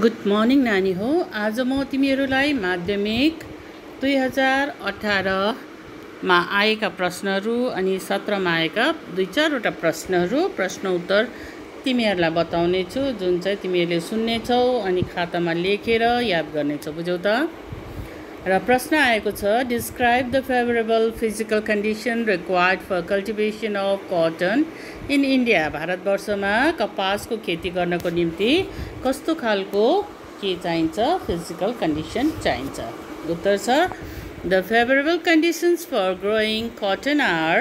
Good morning नानी हो। आज म तिमीहरूलाई माध्यमिक 2018मा आएका प्रश्नहरू अनि 17मा आएका 2-4वटा प्रश्न उत्तर तिमीहरूलाई बताउने छु, जुन चाहिँ तिमीहरूले सुन्नेछौ अनि खातामा लेखेर याद गर्नेछौ। बुझ्यौ त? र प्रश्न आएको छ, describe the favourable physical condition required for cultivation of cotton in India. भारतवर्षमा कपासको खेती गर्नको निम्ति कस्तो खालको के चाहिन्छ, फिजिकल कन्डिसन चाहिन्छ। उत्तर छ, the favourable conditions for growing cotton are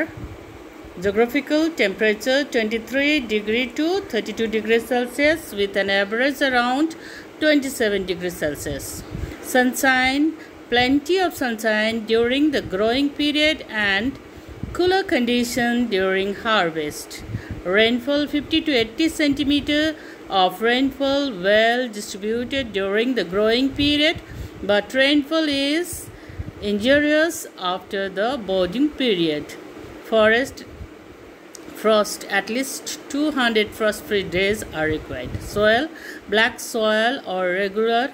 geographical temperature 23 degree to 32 degrees Celsius with an average around 27 degrees Celsius. Sunshine, plenty of sunshine during the growing period and cooler condition during harvest. Rainfall 50 to 80 centimeter of rainfall well distributed during the growing period, but rainfall is injurious after the budding period. Frost at least 200 frost-free days are required. Soil, black soil or regular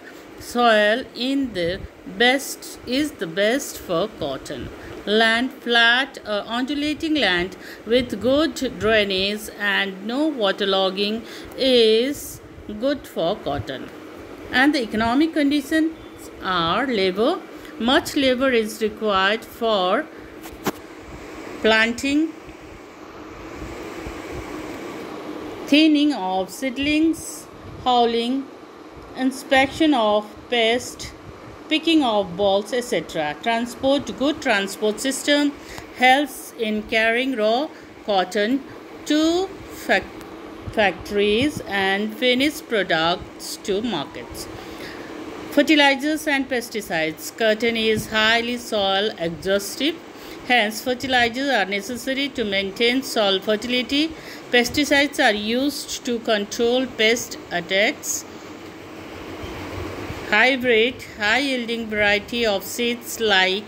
soil is the best for cotton. Land, flat or undulating land with good drainage and no waterlogging is good for cotton. And the economic conditions are labor. Much labor is required for planting, thinning of seedlings, hauling, inspection of pests, picking of balls, etc. Good transport system helps in carrying raw cotton to factories and finished products to markets. Fertilizers and pesticides. Cotton is highly soil exhaustive. Hence, fertilizers are necessary to maintain soil fertility. Pesticides are used to control pest attacks. Hybrid, high-yielding varieties of seeds like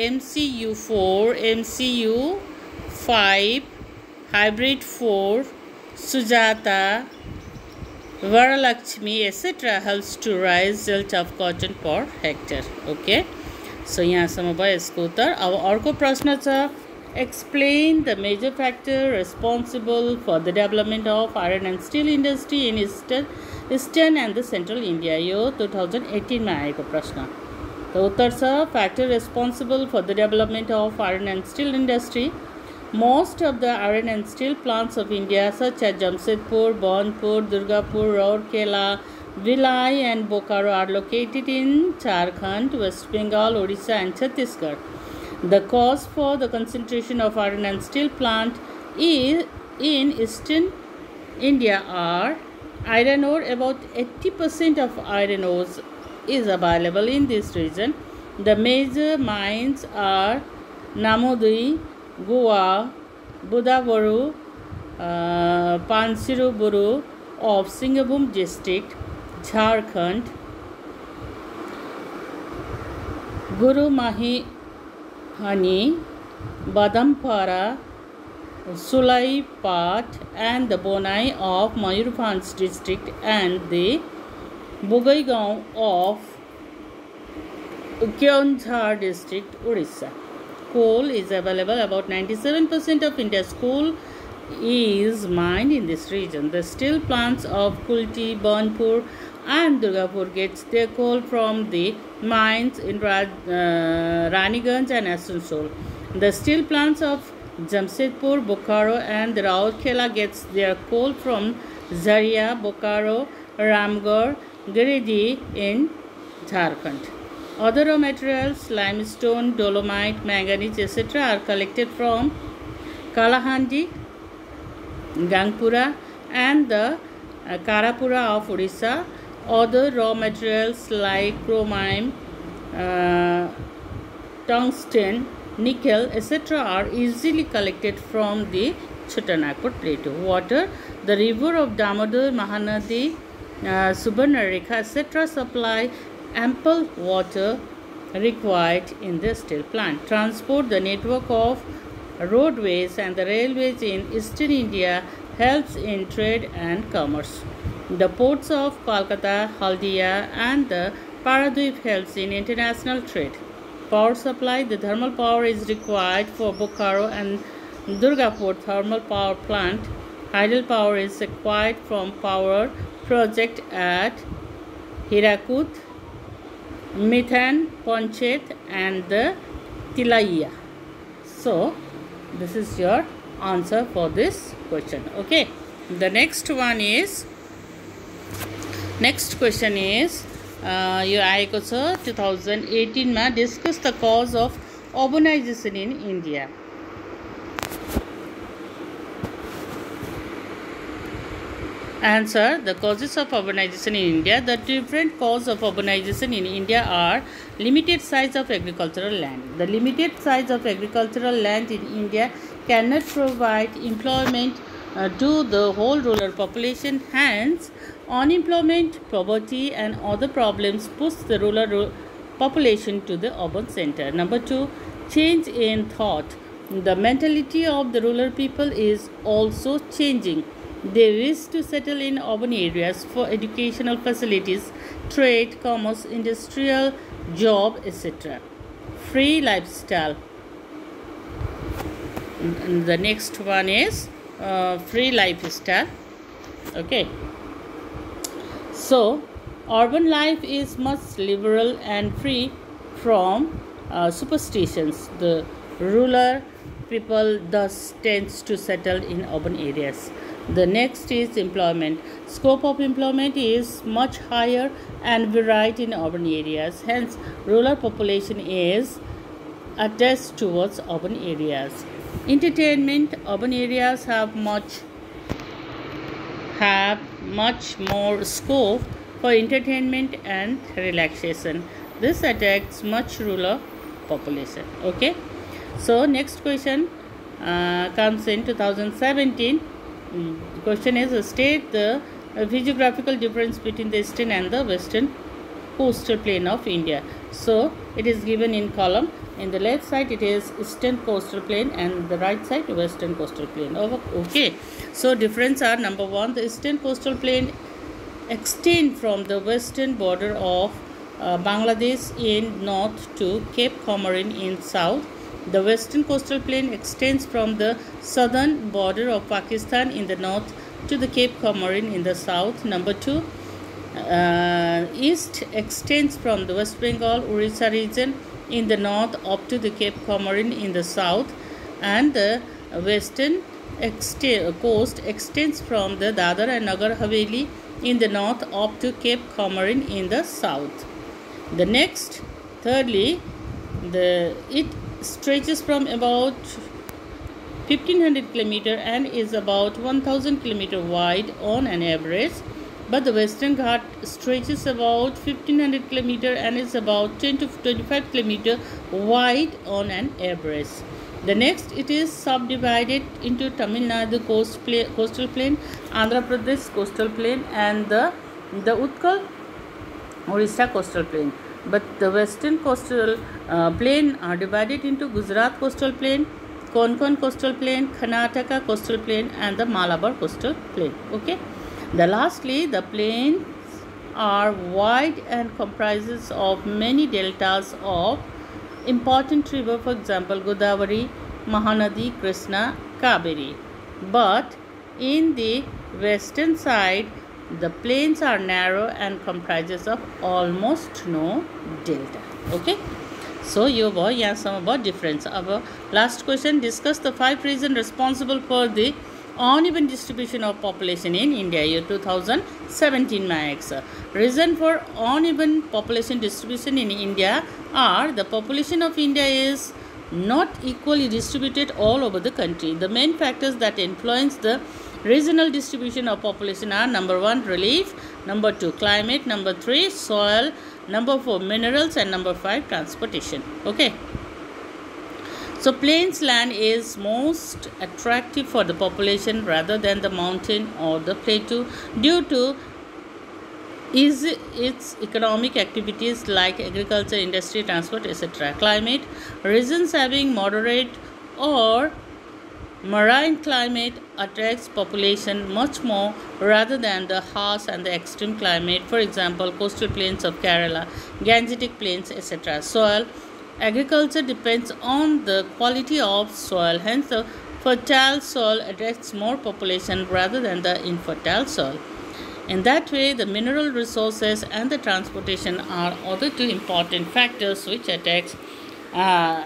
MCU4, MCU5, Hybrid 4, Sujata, Varalakshmi, etc. helps to raise yield of cotton per hectare. Okay. So, यहाँसम्म भयो यसको उत्तर। अब अर्को प्रश्न छ, explain the major factor responsible for the development of iron and steel industry in eastern and the central India। यो 2018 मा आएको प्रश्न। तो उत्तर छ, factor responsible for the development of iron and steel industry. Most of the iron and steel plants of India, such as Jamshedpur, Burnpur, Durgapur, Rourkela, Bhilai and Bokaro, are located in Jharkhand, West Bengal, Odisha and Chhattisgarh. The cause for the concentration of iron and steel plant in eastern India are iron ore. About 80% of iron ore is available in this region. The major mines are Namodui, Goa, Budabaru, Pansiruburu of Singhbhum district, Jharkhand, Guru Mahihani, Badampara, Sulaipat and the Bonai of Mayurbhanj district and the Bogaigaon of Keonjhar district, Odisha. Coal is available. About 97% of India's coal is mined in this region. The steel plants of Kulti, Burnpur and Durgapur gets their coal from the mines in Raniganj and Asansol. The steel plants of Jamshedpur, Bokaro and Rourkela gets their coal from Zaria, Bokaro, Ramgarh, Giridih in Jharkhand. Other raw materials, limestone, dolomite, manganese, etc. are collected from Kalahandi, Gangpura and the Karapura of Odisha. Other raw materials like chromium, tungsten, nickel, etc. are easily collected from the Chotanagpur Plateau. Water, the river of Damodar, Mahanadi, Subarnarekha, etc. supply ample water required in the steel plant. Transport, the network of roadways and the railways in eastern India helps in trade and commerce. The ports of Kolkata, Haldia and the Paradweep helps in international trade. Power supply: the thermal power is required for Bokaro and Durgapur thermal power plant. Hydel power is acquired from power project at Hirakud, Mithan, Ponchet and the Tilaiya. So, this is your answer for this question. Okay. The next question is यो आएको छ 2018 मा discuss the cause of urbanization in India. Answer: the causes of urbanization in India. The different causes of urbanization in India are limited size of agricultural land. The limited size of agricultural land in India cannot provide employment to the whole rural population. Hence, unemployment, poverty and other problems push the rural population to the urban center. Number 2, change in thought. The mentality of the rural people is also changing. They wish to settle in urban areas for educational facilities, trade, commerce, industrial, job, etc. Free lifestyle. The next one is free lifestyle. Okay. So, urban life is much liberal and free from superstitions. The rural people thus tends to settle in urban areas. The next is employment. Scope of employment is much higher and varied in urban areas. Hence, rural population is attached towards urban areas. Entertainment. Urban areas have much more scope for entertainment and relaxation. This attracts much rural population. Okay. So next question comes in 2017. The question is, state the physiographical difference between the eastern and the western coastal plain of India. So it is given in column. In the left side it is eastern coastal plain and the right side western coastal plain. Okay. So difference are: number 1, the eastern coastal plain extend from the western border of Bangladesh in north to Cape Comorin in south. The western coastal plain extends from the southern border of Pakistan in the north to the Cape Comorin in the south. Number 2, east extends from the West Bengal, Orissa region in the north up to the Cape Comorin in the south, and the western coast extends from the Dadar and Nagar Haveli in the north up to Cape Comorin in the south. The next, thirdly, it stretches from about 1500 km and is about 1000 km wide on an average, but the Western Ghat stretches about 1500 km and is about 10 to 25 km wide on an average. The next, it is subdivided into Tamil Nadu coastal plain, Andhra Pradesh coastal plain and the Utkal Orissa coastal plain. But the western coastal plain are divided into Gujarat coastal plain, Konkan coastal plain, Karnataka coastal plain and the Malabar coastal plain. Okay. Lastly, the plains are wide and comprises of many deltas of important rivers, for example Godavari, Mahanadi, Krishna, Kaveri. But in the western side, the plains are narrow and comprises of almost no delta. Okay. So यो भयो यहाँसम्म भयो difference. अब last question, discuss the 5 reason responsible for the uneven distribution of population in India. यो 2017 मा आएको छ. Reason for uneven population distribution in India are: the population of India is not equally distributed all over the country. The main factors that influence the regional distribution of population are: number 1, relief; number 2, climate; number 3, soil; number 4, minerals; and number 5, transportation. Okay. So plains land is most attractive for the population rather than the mountain or the plateau due to its economic activities like agriculture, industry, transport, etc. Climate: regions having moderate or Marine climate attracts population much more rather than the harsh and the extreme climate, for example, coastal plains of Kerala, Gangetic plains, etc. Soil agriculture depends on the quality of soil, hence, the fertile soil attracts more population rather than the infertile soil. In that way, the mineral resources and the transportation are other two important factors which attacks uh,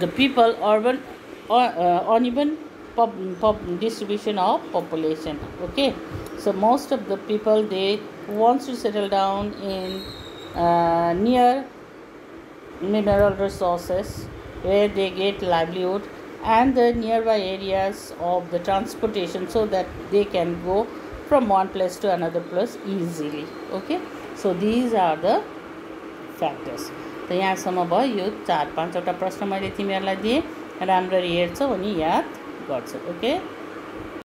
the people urban or uneven distribution of population. Okay, so most of the people, they wants to settle down in near mineral resources where they get livelihood and the nearby areas of the transportation, so that they can go from one place to another place easily. Okay, so these are the factors. त यहाँसम्म भयो. यो 4-5वटा प्रश्न मैले तिमीहरूलाई दिएँ. राम्ररी हेर्छौ अनि याद गर्छौ. ओके.